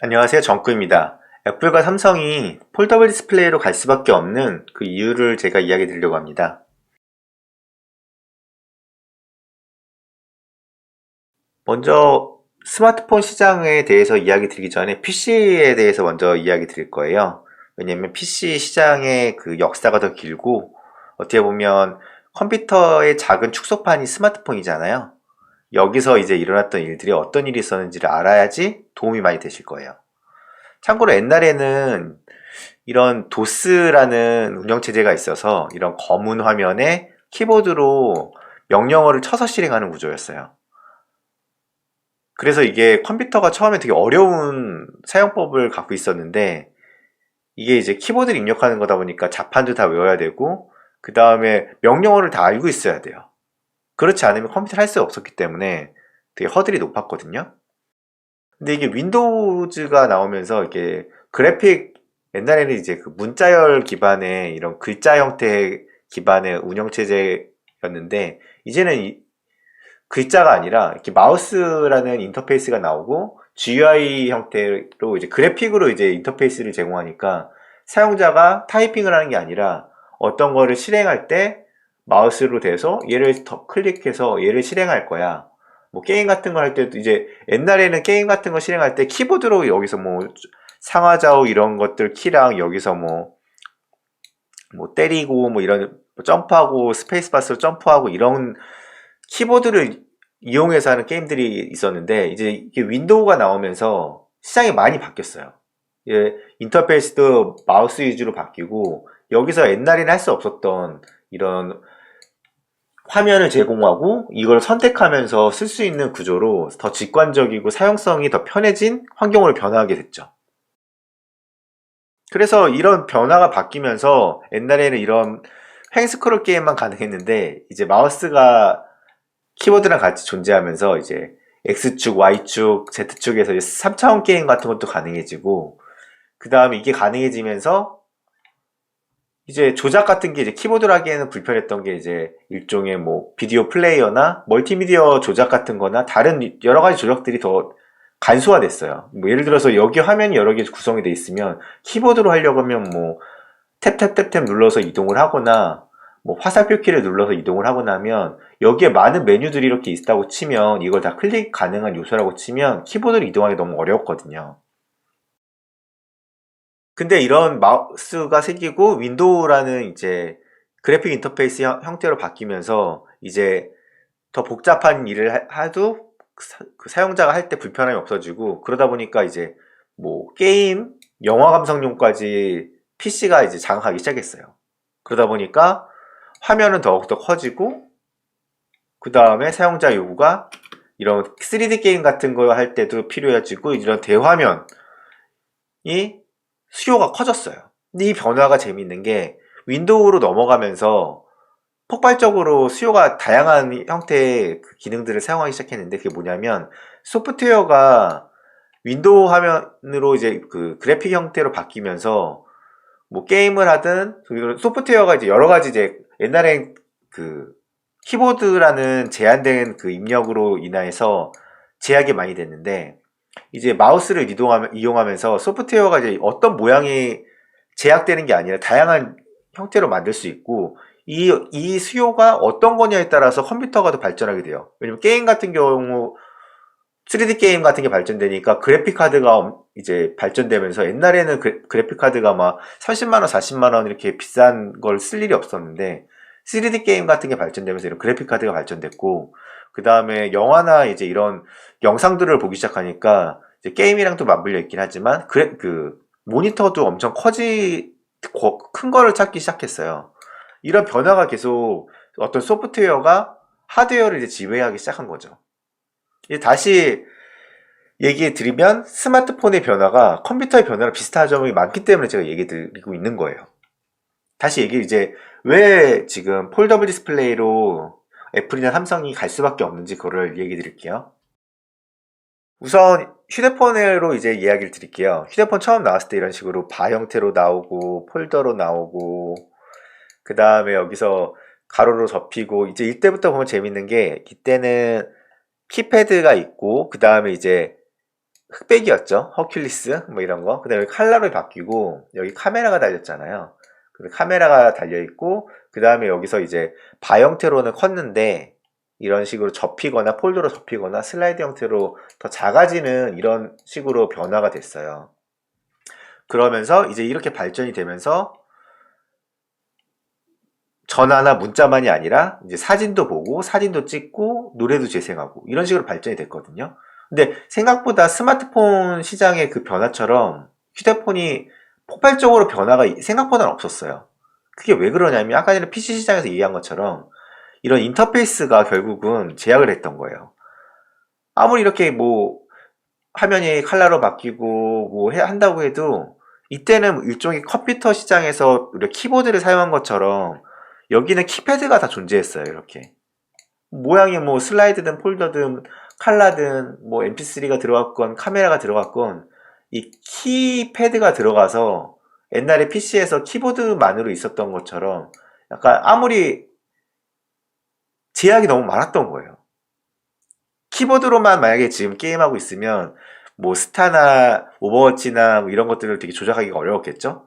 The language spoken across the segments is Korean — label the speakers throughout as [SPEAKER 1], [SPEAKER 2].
[SPEAKER 1] 안녕하세요, 정구입니다. 애플과 삼성이 폴더블 디스플레이로 갈 수밖에 없는 그 이유를 제가 이야기 드리려고 합니다. 먼저 스마트폰 시장에 대해서 이야기 드리기 전에 PC에 대해서 먼저 이야기 드릴 거예요. 왜냐면 PC 시장의 그 역사가 더 길고 어떻게 보면 컴퓨터의 작은 축소판이 스마트폰이잖아요. 여기서 이제 일어났던 일들이 어떤 일이 있었는지를 알아야지 도움이 많이 되실 거예요. 참고로 옛날에는 이런 도스라는 운영체제가 있어서 이런 검은 화면에 키보드로 명령어를 쳐서 실행하는 구조였어요. 그래서 이게 컴퓨터가 처음에 되게 어려운 사용법을 갖고 있었는데 이게 이제 키보드를 입력하는 거다 보니까 자판도 다 외워야 되고 그 다음에 명령어를 다 알고 있어야 돼요. 그렇지 않으면 컴퓨터를 할 수 없었기 때문에 되게 허들이 높았거든요. 근데 이게 윈도우즈가 나오면서 이게 그래픽 옛날에는 이제 그 문자열 기반의 이런 글자 형태 기반의 운영체제였는데 이제는 글자가 아니라 이렇게 마우스라는 인터페이스가 나오고 GUI 형태로 이제 그래픽으로 이제 인터페이스를 제공하니까 사용자가 타이핑을 하는 게 아니라 어떤 거를 실행할 때 마우스로 돼서 얘를 더 클릭해서 얘를 실행할 거야. 뭐 게임 같은 거 할 때도 이제 옛날에는 게임 같은 거 실행할 때 키보드로 여기서 뭐 상하좌우 이런 것들 키랑 여기서 뭐 때리고 뭐 이런 뭐 점프하고 스페이스바스로 점프하고 이런 키보드를 이용해서 하는 게임들이 있었는데 이제 이게 윈도우가 나오면서 시장이 많이 바뀌었어요. 예, 인터페이스도 마우스 위주로 바뀌고 여기서 옛날에는 할 수 없었던 이런 화면을 제공하고 이걸 선택하면서 쓸 수 있는 구조로 더 직관적이고 사용성이 더 편해진 환경으로 변화하게 됐죠. 그래서 이런 변화가 바뀌면서 옛날에는 이런 횡스크롤 게임만 가능했는데 이제 마우스가 키보드랑 같이 존재하면서 이제 X축, Y축, Z축에서 3차원 게임 같은 것도 가능해지고 그 다음에 이게 가능해지면서 이제 조작 같은 게 이제 키보드로 하기에는 불편했던 게 이제 일종의 뭐 비디오 플레이어나 멀티미디어 조작 같은 거나 다른 여러 가지 조작들이 더 간소화됐어요. 뭐 예를 들어서 여기 화면이 여러 개 구성이 돼 있으면 키보드로 하려고 하면 뭐 탭탭탭탭 눌러서 이동을 하거나 뭐 화살표 키를 눌러서 이동을 하거나 하면 여기에 많은 메뉴들이 이렇게 있다고 치면 이걸 다 클릭 가능한 요소라고 치면 키보드로 이동하기 너무 어려웠거든요. 근데 이런 마우스가 생기고 윈도우라는 이제 그래픽 인터페이스 형태로 바뀌면서 이제 더 복잡한 일을 하도 그 사용자가 할 때 불편함이 없어지고 그러다 보니까 이제 뭐 게임, 영화 감상용까지 PC가 이제 장악하기 시작했어요. 그러다 보니까 화면은 더욱더 커지고 그 다음에 사용자 요구가 이런 3D 게임 같은 거 할 때도 필요해지고 이런 대화면이 수요가 커졌어요. 근데 이 변화가 재밌는 게 윈도우로 넘어가면서 폭발적으로 수요가 다양한 형태의 그 기능들을 사용하기 시작했는데 그게 뭐냐면 소프트웨어가 윈도우 화면으로 이제 그 그래픽 형태로 바뀌면서 뭐 게임을 하든 소프트웨어가 이제 여러 가지 이제 옛날엔 그 키보드라는 제한된 그 입력으로 인해서 제약이 많이 됐는데 이제 마우스를 이용하면서 소프트웨어가 이제 어떤 모양이 제약되는 게 아니라 다양한 형태로 만들 수 있고 이 수요가 어떤 거냐에 따라서 컴퓨터가 더 발전하게 돼요. 왜냐면 게임 같은 경우 3D 게임 같은 게 발전되니까 그래픽 카드가 이제 발전되면서 옛날에는 그래픽 카드가 막 30만원, 40만원 이렇게 비싼 걸 쓸 일이 없었는데 3D 게임 같은 게 발전되면서 이런 그래픽 카드가 발전됐고 그 다음에 영화나 이제 이런 영상들을 보기 시작하니까 이제 게임이랑 또 맞물려 있긴 하지만 그 모니터도 엄청 큰 거를 찾기 시작했어요. 이런 변화가 계속 어떤 소프트웨어가 하드웨어를 이제 지배하기 시작한 거죠. 이제 다시 얘기해 드리면 스마트폰의 변화가 컴퓨터의 변화랑 비슷한 점이 많기 때문에 제가 얘기 드리고 있는 거예요. 다시 이제 왜 지금 폴더블 디스플레이로 애플이나 삼성이 갈 수밖에 없는지 그거를 얘기 드릴게요. 우선 휴대폰으로 이제 이야기를 드릴게요. 휴대폰 처음 나왔을 때 이런 식으로 바 형태로 나오고 폴더로 나오고 그 다음에 여기서 가로로 접히고 이제 이때부터 보면 재밌는 게 이때는 키패드가 있고 그 다음에 이제 흑백이었죠. 허큘리스 뭐 이런 거. 그다음에 칼라로 바뀌고 여기 카메라가 달렸잖아요. 카메라가 달려 있고 그다음에 여기서 이제 바 형태로는 컸는데 이런 식으로 접히거나 폴더로 접히거나 슬라이드 형태로 더 작아지는 이런 식으로 변화가 됐어요. 그러면서 이제 이렇게 발전이 되면서 전화나 문자만이 아니라 이제 사진도 보고 사진도 찍고 노래도 재생하고 이런 식으로 발전이 됐거든요. 근데 생각보다 스마트폰 시장의 그 변화처럼 휴대폰이 폭발적으로 변화가 생각보다는 없었어요. 그게 왜 그러냐면 아까 전에 PC 시장에서 얘기한 것처럼 이런 인터페이스가 결국은 제약을 했던 거예요. 아무리 이렇게 뭐 화면이 칼라로 바뀌고 뭐 한다고 해도 이때는 일종의 컴퓨터 시장에서 우리가 키보드를 사용한 것처럼 여기는 키패드가 다 존재했어요. 이렇게 모양이 뭐 슬라이드든 폴더든 칼라든 뭐 mp3가 들어갔건 카메라가 들어갔건 이 키패드가 들어가서 옛날에 PC에서 키보드만으로 있었던 것처럼 약간 아무리 제약이 너무 많았던 거예요. 키보드로만 만약에 지금 게임하고 있으면 뭐 스타나 오버워치나 뭐 이런 것들을 되게 조작하기가 어려웠겠죠?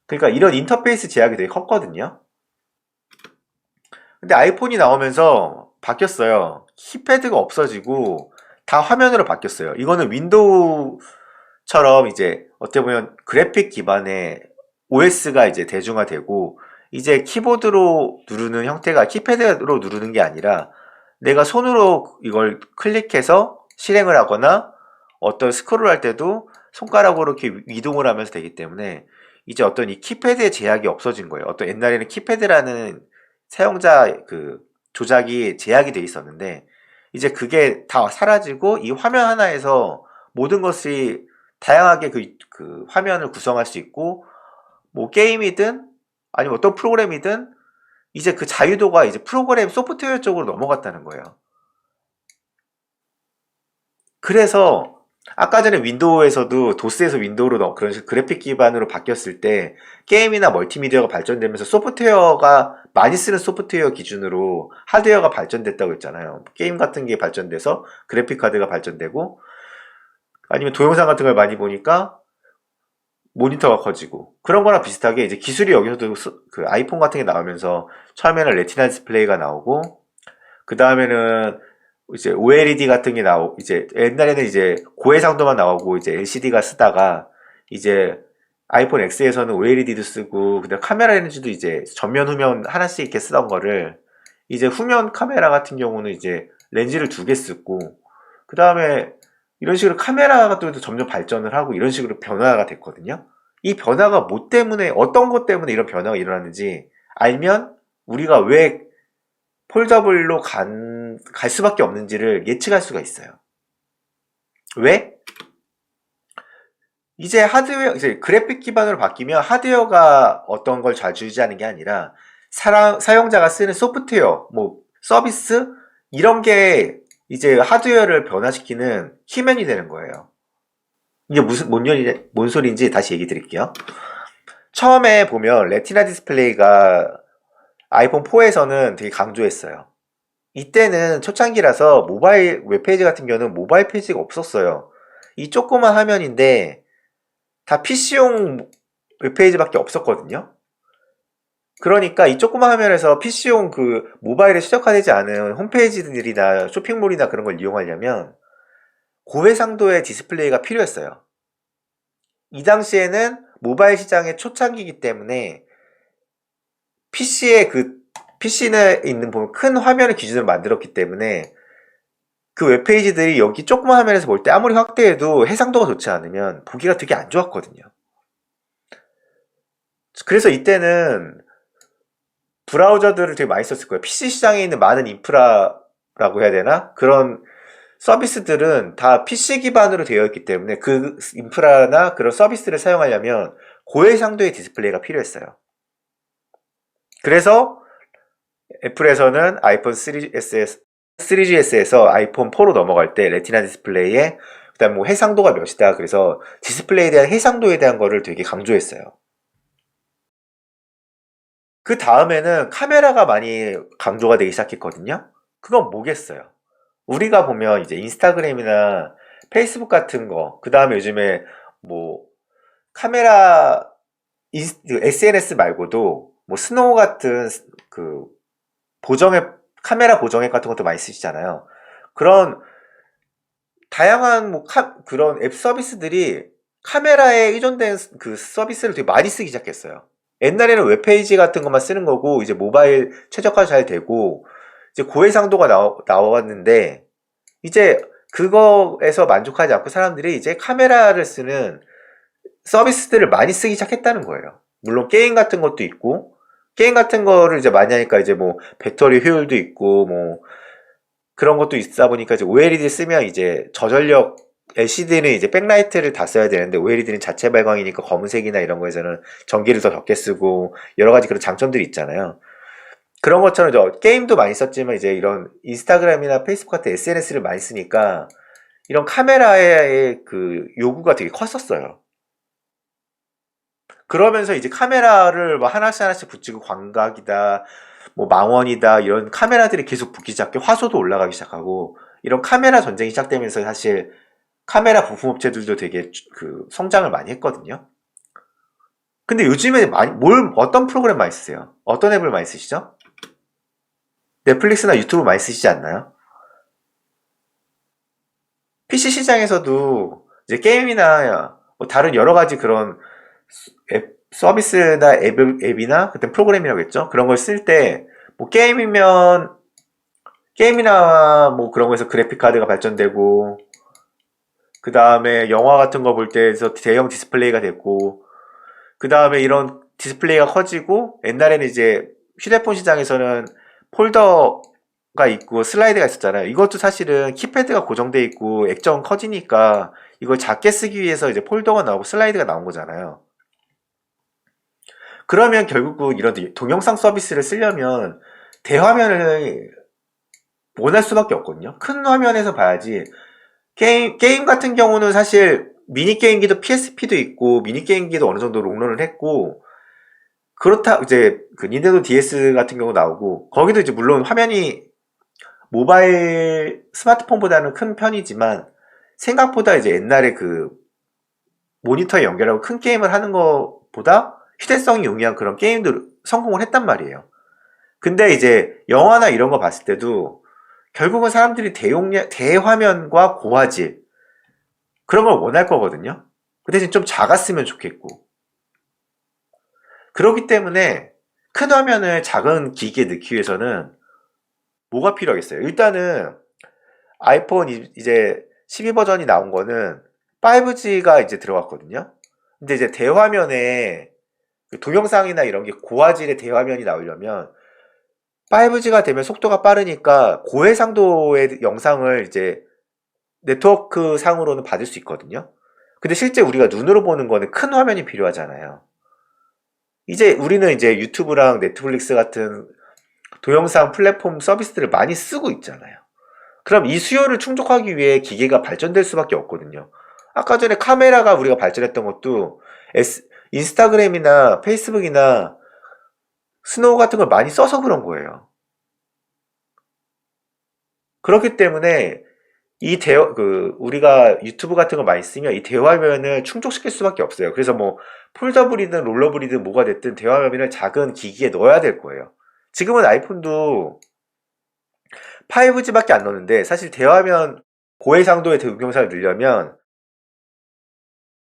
[SPEAKER 1] 그러니까 이런 인터페이스 제약이 되게 컸거든요. 근데 아이폰이 나오면서 바뀌었어요. 키패드가 없어지고 다 화면으로 바뀌었어요. 이거는 윈도우처럼 이제 어떻게 보면 그래픽 기반의 OS가 이제 대중화되고 이제 키보드로 누르는 형태가 키패드로 누르는 게 아니라 내가 손으로 이걸 클릭해서 실행을 하거나 어떤 스크롤 할 때도 손가락으로 이렇게 이동을 하면서 되기 때문에 이제 어떤 이 키패드의 제약이 없어진 거예요. 어떤 옛날에는 키패드라는 사용자 그 조작이 제약이 돼 있었는데 이제 그게 다 사라지고 이 화면 하나에서 모든 것이 다양하게 그 화면을 구성할 수 있고 뭐 게임이든 아니면 어떤 프로그램이든 이제 그 자유도가 이제 프로그램 소프트웨어 쪽으로 넘어갔다는 거예요. 그래서 아까 전에 윈도우에서도 도스에서 윈도우로 그런 식으로 그래픽 기반으로 바뀌었을 때 게임이나 멀티미디어가 발전되면서 소프트웨어가 많이 쓰는 소프트웨어 기준으로 하드웨어가 발전됐다고 했잖아요. 게임 같은 게 발전돼서 그래픽 카드가 발전되고 아니면 동영상 같은 걸 많이 보니까 모니터가 커지고 그런 거랑 비슷하게 이제 기술이 여기서도 그 아이폰 같은 게 나오면서 처음에는 레티나 디스플레이가 나오고 그 다음에는 이제 OLED 같은 게 나오고 이제 옛날에는 이제 고해상도만 나오고 이제 LCD가 쓰다가 이제 아이폰 X에서는 OLED도 쓰고 그다음 카메라 렌즈도 이제 전면 후면 하나씩 이렇게 쓰던 거를 이제 후면 카메라 같은 경우는 이제 렌즈를 두 개 쓰고 그 다음에 이런 식으로 카메라가 또 점점 발전을 하고 이런 식으로 변화가 됐거든요. 이 변화가 뭐 때문에 어떤 것 때문에 이런 변화가 일어났는지 알면 우리가 왜 폴더블로 갈 수밖에 없는지를 예측할 수가 있어요. 왜? 이제 하드웨어, 이제 그래픽 기반으로 바뀌면 하드웨어가 어떤 걸 좌지우지하는 게 아니라 사용자가 쓰는 소프트웨어, 뭐 서비스 이런 게 이제 하드웨어를 변화시키는 키맨이 되는 거예요. 이게 뭔 소리인지 다시 얘기 드릴게요. 처음에 보면 레티나 디스플레이가 아이폰 4에서는 되게 강조했어요. 이때는 초창기라서 모바일 웹페이지 같은 경우는 모바일 페이지가 없었어요. 이 조그만 화면인데 다 PC용 웹페이지밖에 없었거든요. 그러니까 이 조그만 화면에서 PC용 그 모바일에 최적화되지 않은 홈페이지들이나 쇼핑몰이나 그런 걸 이용하려면 고해상도의 디스플레이가 필요했어요. 이 당시에는 모바일 시장의 초창기이기 때문에 PC에 있는 보면 큰 화면을 기준으로 만들었기 때문에 그 웹페이지들이 여기 조그만 화면에서 볼 때 아무리 확대해도 해상도가 좋지 않으면 보기가 되게 안 좋았거든요. 그래서 이때는 브라우저들을 되게 많이 썼을 거예요. PC 시장에 있는 많은 인프라라고 해야 되나? 그런 서비스들은 다 PC 기반으로 되어 있기 때문에 그 인프라나 그런 서비스를 사용하려면 고해상도의 디스플레이가 필요했어요. 그래서 애플에서는 아이폰 3GS에서 아이폰 4로 넘어갈 때 레티나 디스플레이에 그다음 뭐 해상도가 몇이다. 그래서 디스플레이에 대한 해상도에 대한 거를 되게 강조했어요. 그 다음에는 카메라가 많이 강조가 되기 시작했거든요. 그건 뭐겠어요? 우리가 보면 이제 인스타그램이나 페이스북 같은 거, 그 다음에 요즘에 뭐 카메라 SNS 말고도 뭐 스노우 같은 그 보정앱, 카메라 보정앱 같은 것도 많이 쓰시잖아요. 그런 다양한 뭐 그런 앱 서비스들이 카메라에 의존된 그 서비스를 되게 많이 쓰기 시작했어요. 옛날에는 웹페이지 같은 것만 쓰는 거고 이제 모바일 최적화 잘 되고 이제 고해상도가 나왔는데 이제 그거에서 만족하지 않고 사람들이 이제 카메라를 쓰는 서비스들을 많이 쓰기 시작했다는 거예요. 물론 게임 같은 것도 있고 게임 같은 거를 이제 많이 하니까 이제 뭐 배터리 효율도 있고 뭐 그런 것도 있다 보니까 이제 OLED 쓰면 이제 저전력 LCD는 이제 백라이트를 다 써야 되는데 OLED는 자체 발광이니까 검은색이나 이런 거에서는 전기를 더 적게 쓰고 여러 가지 그런 장점들이 있잖아요. 그런 것처럼 저 게임도 많이 썼지만 이제 이런 인스타그램이나 페이스북 같은 SNS를 많이 쓰니까 이런 카메라의 그 요구가 되게 컸었어요. 그러면서 이제 카메라를 뭐 하나씩 하나씩 붙이고 광각이다, 뭐 망원이다 이런 카메라들이 계속 붙기 시작해 화소도 올라가기 시작하고 이런 카메라 전쟁이 시작되면서 사실 카메라 부품업체들도 되게 그 성장을 많이 했거든요. 근데 요즘에 어떤 프로그램 많이 쓰세요? 어떤 앱을 많이 쓰시죠? 넷플릭스나 유튜브 많이 쓰시지 않나요? PC 시장에서도 이제 게임이나 뭐 다른 여러 가지 그런 서비스나 앱이나 그때 프로그램이라고 했죠. 그런 걸 쓸 때 뭐 게임이나 뭐 그런 거에서 그래픽 카드가 발전되고 그 다음에 영화 같은 거 볼 때에서 대형 디스플레이가 됐고 그 다음에 이런 디스플레이가 커지고 옛날에는 이제 휴대폰 시장에서는 폴더가 있고 슬라이드가 있었잖아요. 이것도 사실은 키패드가 고정돼 있고 액정 커지니까 이걸 작게 쓰기 위해서 이제 폴더가 나오고 슬라이드가 나온 거잖아요. 그러면 결국 이런 동영상 서비스를 쓰려면 대화면을 원할 수밖에 없거든요. 큰 화면에서 봐야지. 게임 같은 경우는 사실 미니게임기도 PSP도 있고 미니게임기도 어느 정도 롱런을 했고 그렇다 이제 그 닌텐도 DS 같은 경우 나오고 거기도 이제 물론 화면이 모바일 스마트폰보다는 큰 편이지만 생각보다 이제 옛날에 그 모니터에 연결하고 큰 게임을 하는 것보다 휴대성이 용이한 그런 게임도 성공을 했단 말이에요. 근데 이제 영화나 이런 거 봤을 때도 결국은 사람들이 대화면과 고화질 그런 걸 원할 거거든요. 그 대신 좀 작았으면 좋겠고 그렇기 때문에 큰 화면을 작은 기기에 넣기 위해서는 뭐가 필요하겠어요? 일단은 아이폰 이제 12 버전이 나온 거는 5G가 이제 들어갔거든요. 근데 이제 대화면에 그 동영상이나 이런 게 고화질의 대화면이 나오려면 5G가 되면 속도가 빠르니까 고해상도의 영상을 이제 네트워크 상으로는 받을 수 있거든요. 근데 실제 우리가 눈으로 보는 거는 큰 화면이 필요하잖아요. 이제 우리는 이제 유튜브랑 넷플릭스 같은 동영상 플랫폼 서비스들을 많이 쓰고 있잖아요. 그럼 이 수요를 충족하기 위해 기계가 발전될 수밖에 없거든요. 아까 전에 카메라가 우리가 발전했던 것도 인스타그램이나 페이스북이나 스노우 같은 걸 많이 써서 그런 거예요. 그렇기 때문에 우리가 유튜브 같은 거 많이 쓰면 이 대화면을 충족시킬 수밖에 없어요. 그래서 뭐 폴더블이든 롤러블이든 뭐가 됐든 대화면을 작은 기기에 넣어야 될 거예요. 지금은 아이폰도 5G밖에 안 넣는데 사실 대화면 고해상도의 동영상을 넣으려면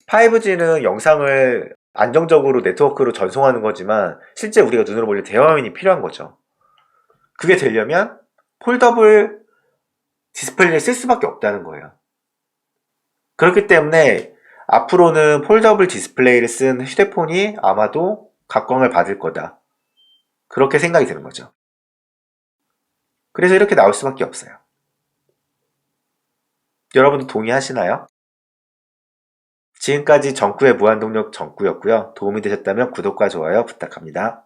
[SPEAKER 1] 5G는 영상을 안정적으로 네트워크로 전송하는 거지만 실제 우리가 눈으로 볼 때 대화면이 필요한 거죠. 그게 되려면 폴더블 디스플레이를 쓸 수밖에 없다는 거예요. 그렇기 때문에 앞으로는 폴더블 디스플레이를 쓴 휴대폰이 아마도 각광을 받을 거다. 그렇게 생각이 드는 거죠. 그래서 이렇게 나올 수밖에 없어요. 여러분도 동의하시나요? 지금까지 정구의 무한동력 정구였고요. 도움이 되셨다면 구독과 좋아요 부탁합니다.